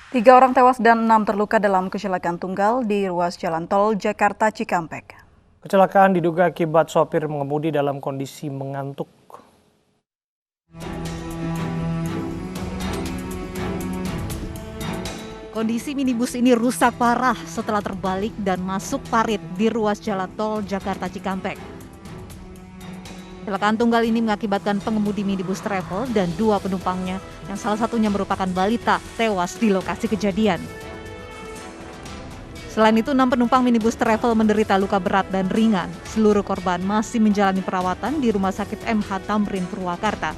Tiga orang tewas dan 6 terluka dalam kecelakaan tunggal di ruas jalan tol Jakarta Cikampek. Kecelakaan diduga akibat sopir mengemudi dalam kondisi mengantuk. Kondisi minibus ini rusak parah setelah terbalik dan masuk parit di ruas jalan tol Jakarta Cikampek. Kecelakaan tunggal ini mengakibatkan pengemudi minibus travel dan 2 penumpangnya, yang salah satunya merupakan balita, tewas di lokasi kejadian. Selain itu, 6 penumpang minibus travel menderita luka berat dan ringan. Seluruh korban masih menjalani perawatan di Rumah Sakit MH Tamrin, Purwakarta.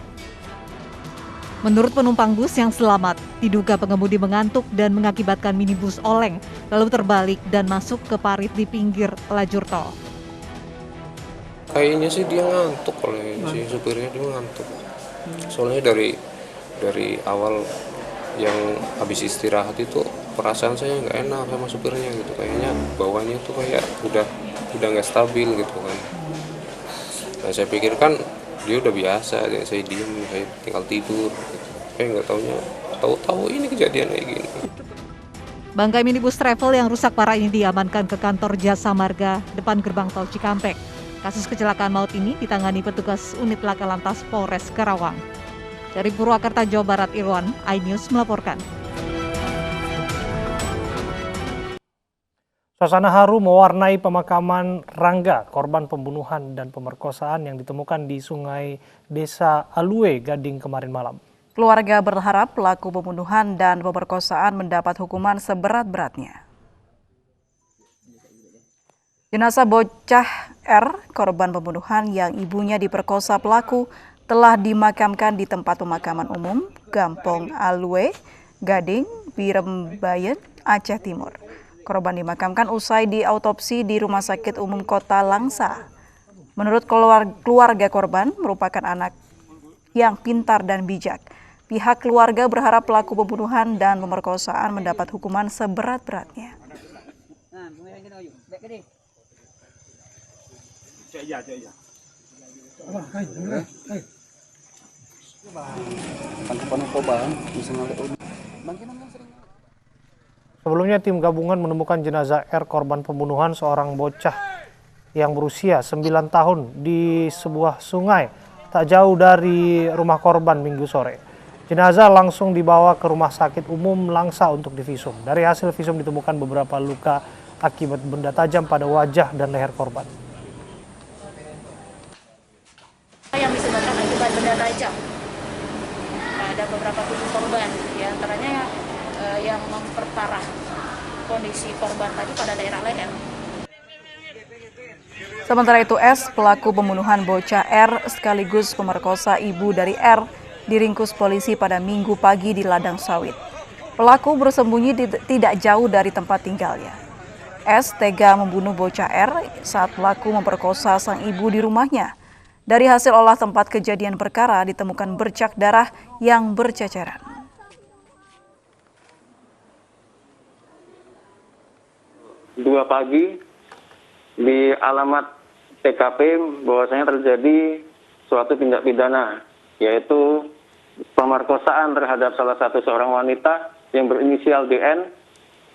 Menurut penumpang bus yang selamat, diduga pengemudi mengantuk dan mengakibatkan minibus oleng, lalu terbalik dan masuk ke parit di pinggir lajur tol. Kayaknya sih dia ngantuk, oleh si supirnya dia ngantuk. Soalnya dari awal yang habis istirahat itu perasaan saya nggak enak sama supirnya gitu. Kayaknya bawahnya tuh kayak udah nggak stabil gitu kan. Nah saya pikir kan dia udah biasa, saya diem, saya tinggal tidur. Gitu. Kayak nggak tahu ini kejadian kayak gini. Bangkai minibus travel yang rusak parah ini diamankan ke kantor Jasa Marga depan gerbang tol Cikampek. Kasus kecelakaan maut ini ditangani petugas unit laka lantas Polres Karawang. Dari Purwakarta, Jawa Barat, Irwan, iNews melaporkan. Suasana haru mewarnai pemakaman Rangga, korban pembunuhan dan pemerkosaan yang ditemukan di Sungai Desa Alue, Gading kemarin malam. Keluarga berharap pelaku pembunuhan dan pemerkosaan mendapat hukuman seberat-beratnya. Jenazah bocah R, korban pembunuhan yang ibunya diperkosa pelaku, telah dimakamkan di tempat pemakaman umum Gampong Alue, Gading, Birembayan, Aceh Timur. Korban dimakamkan usai diautopsi di Rumah Sakit Umum Kota Langsa. Menurut keluarga korban merupakan anak yang pintar dan bijak. Pihak keluarga berharap pelaku pembunuhan dan pemerkosaan mendapat hukuman seberat-beratnya. Sebelumnya tim gabungan menemukan jenazah R, korban pembunuhan seorang bocah yang berusia 9 tahun di sebuah sungai tak jauh dari rumah korban Minggu sore. Jenazah langsung dibawa ke Rumah Sakit Umum Langsa untuk divisum. Dari hasil visum ditemukan beberapa luka akibat benda tajam pada wajah dan leher korban. Yang disebabkan akibat benda tajam. Ada beberapa tubuh korban, di antaranya yang memperparah kondisi korban tadi pada daerah leher. Sementara itu S, pelaku pembunuhan bocah R sekaligus pemerkosa ibu dari R, diringkus polisi pada Minggu pagi di ladang sawit. Pelaku bersembunyi tidak jauh dari tempat tinggalnya. S tega membunuh bocah R saat pelaku memperkosa sang ibu di rumahnya. Dari hasil olah tempat kejadian perkara ditemukan bercak darah yang berceceran. Dua pagi di alamat TKP bahwasanya terjadi suatu tindak pidana, yaitu pemerkosaan terhadap salah satu seorang wanita yang berinisial DN,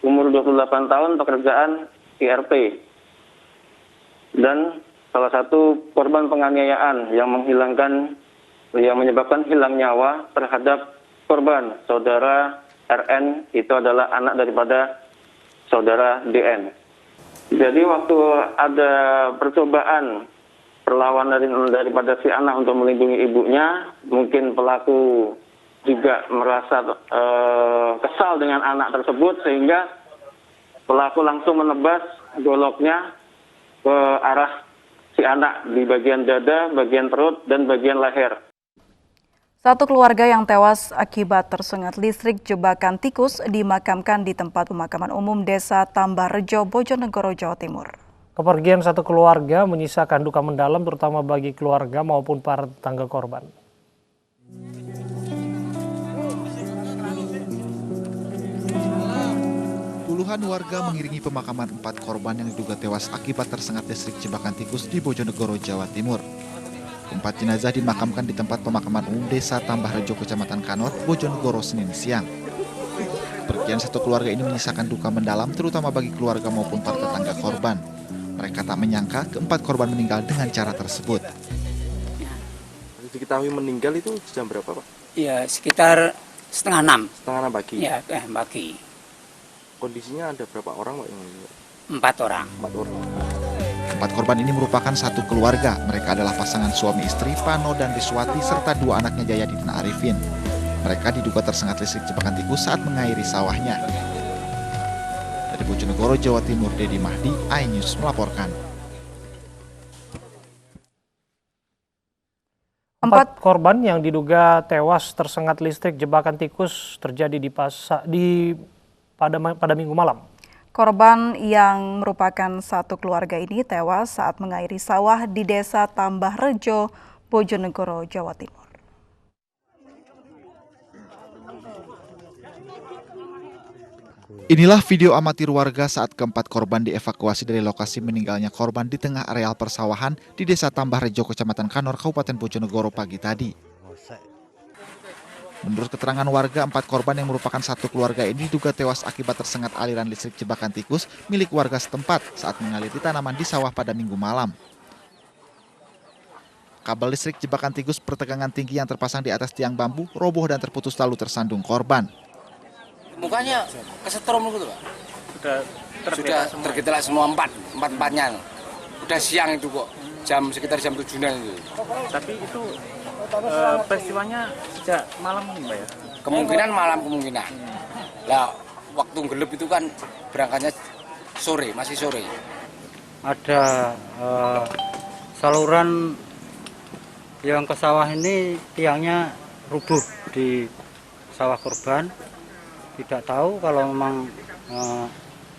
umur 28 tahun, pekerjaan IRP. Dan salah satu korban penganiayaan yang menyebabkan hilang nyawa terhadap korban, saudara RN, itu adalah anak daripada saudara DN. Jadi waktu ada percobaan perlawanan daripada si anak untuk melindungi ibunya, mungkin pelaku juga merasa kesal dengan anak tersebut sehingga pelaku langsung menebas goloknya ke arah si anak di bagian dada, bagian perut, dan bagian leher. Satu keluarga yang tewas akibat tersengat listrik jebakan tikus dimakamkan di tempat pemakaman umum Desa Tambahrejo, Bojonegoro, Jawa Timur. Kepergian satu keluarga menyisakan duka mendalam terutama bagi keluarga maupun para tetangga korban. Puluhan warga mengiringi pemakaman 4 korban yang diduga tewas akibat tersengat listrik jebakan tikus di Bojonegoro, Jawa Timur. 4 jenazah dimakamkan di tempat pemakaman umum Desa Tambahrejo, Kecamatan Kanor, Bojonegoro, Senin siang. Kepergian satu keluarga ini menyisakan duka mendalam terutama bagi keluarga maupun para tetangga korban. Mereka tak menyangka keempat korban meninggal dengan cara tersebut. Diketahui meninggal itu jam berapa, Pak? Ya, sekitar setengah 6. Setengah 6 pagi? Ya, pagi. Kondisinya ada berapa orang, Pak? 4 orang. 4 orang. Empat korban ini merupakan satu keluarga. Mereka adalah pasangan suami istri Pano dan Riswati serta 2 anaknya Jayadi dan Arifin. Mereka diduga tersengat listrik jebakan tikus saat mengairi sawahnya. Dari Bojonegoro, Jawa Timur, Dedi Mahdi, iNews melaporkan. 4 korban yang diduga tewas tersengat listrik jebakan tikus terjadi pada Minggu malam. Korban yang merupakan satu keluarga ini tewas saat mengairi sawah di Desa Tambah Rejo, Bojonegoro, Jawa Timur. Inilah video amatir warga saat keempat korban dievakuasi dari lokasi meninggalnya korban di tengah areal persawahan di Desa Tambah Rejo, Kecamatan Kanor, Kabupaten Bojonegoro pagi tadi. Menurut keterangan warga, 4 korban yang merupakan satu keluarga ini diduga tewas akibat tersengat aliran listrik jebakan tikus milik warga setempat saat mengaliri tanaman di sawah pada Minggu malam. Kabel listrik jebakan tikus bertegangan tinggi yang terpasang di atas tiang bambu roboh dan terputus lalu tersandung korban. Mukanya kesetrum gitu, Pak. Sudah tergeletak semua 4-4-nya. Udah siang itu kok, sekitar jam 7-an itu. Tapi itu peristiwanya sejak malam ini, Pak ya? Kemungkinan malam kemungkinan. Lah, waktu gelap itu kan berangkatnya sore, masih sore. Ada saluran yang ke sawah ini tiangnya rubuh di sawah korban. Tidak tahu kalau memang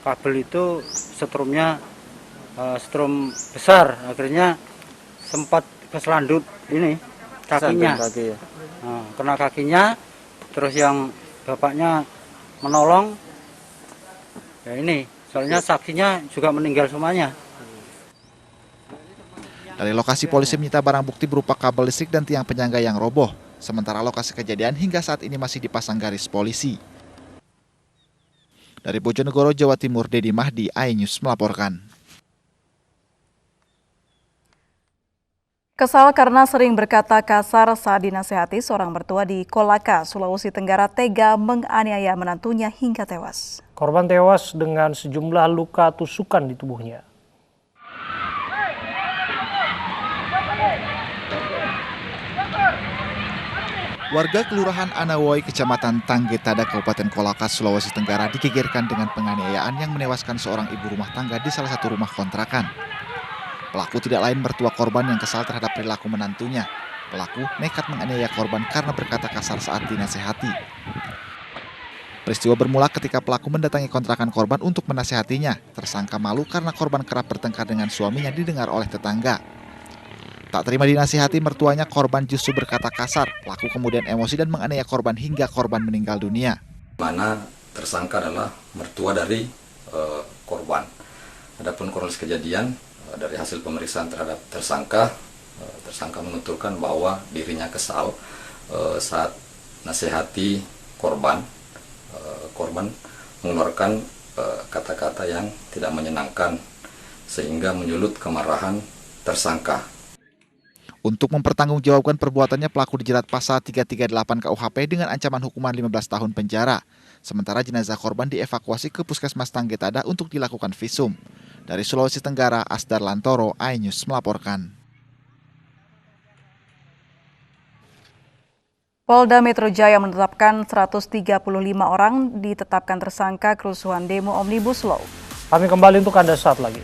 kabel itu setrumnya setrum besar, akhirnya sempat keselandut ini kakinya. Kena kakinya, terus yang bapaknya menolong, ya ini, soalnya saksinya juga meninggal semuanya. Dari lokasi polisi menyita barang bukti berupa kabel listrik dan tiang penyangga yang roboh. Sementara lokasi kejadian hingga saat ini masih dipasang garis polisi. Dari Bojonegoro, Jawa Timur, Dedi Mahdi, iNews melaporkan. Kesal karena sering berkata kasar saat dinasehati, seorang mertua di Kolaka, Sulawesi Tenggara tega menganiaya menantunya hingga tewas. Korban tewas dengan sejumlah luka tusukan di tubuhnya. Warga Kelurahan Anawoi, Kecamatan Tanggetada, Kabupaten Kolaka, Sulawesi Tenggara digegerkan dengan penganiayaan yang menewaskan seorang ibu rumah tangga di salah satu rumah kontrakan. Pelaku tidak lain mertua korban yang kesal terhadap perilaku menantunya. Pelaku nekat menganiaya korban karena berkata kasar saat dinasehati. Peristiwa bermula ketika pelaku mendatangi kontrakan korban untuk menasehatinya. Tersangka malu karena korban kerap bertengkar dengan suaminya didengar oleh tetangga. Tak terima dinasihati mertuanya, korban justru berkata kasar. Pelaku kemudian emosi dan menganiaya korban hingga korban meninggal dunia. Mana tersangka adalah mertua dari korban. Adapun kronologis kejadian dari hasil pemeriksaan terhadap tersangka, tersangka menuturkan bahwa dirinya kesal saat nasihati korban. Korban mengeluarkan kata-kata yang tidak menyenangkan sehingga menyulut kemarahan tersangka. Untuk mempertanggungjawabkan perbuatannya, pelaku dijerat pasal 338 KUHP dengan ancaman hukuman 15 tahun penjara. Sementara jenazah korban dievakuasi ke Puskesmas Tanggetada untuk dilakukan visum. Dari Sulawesi Tenggara, Asdar Lantoro, iNews melaporkan. Polda Metro Jaya menetapkan 135 orang ditetapkan tersangka kerusuhan demo Omnibus Law. Kami kembali untuk Anda saat lagi.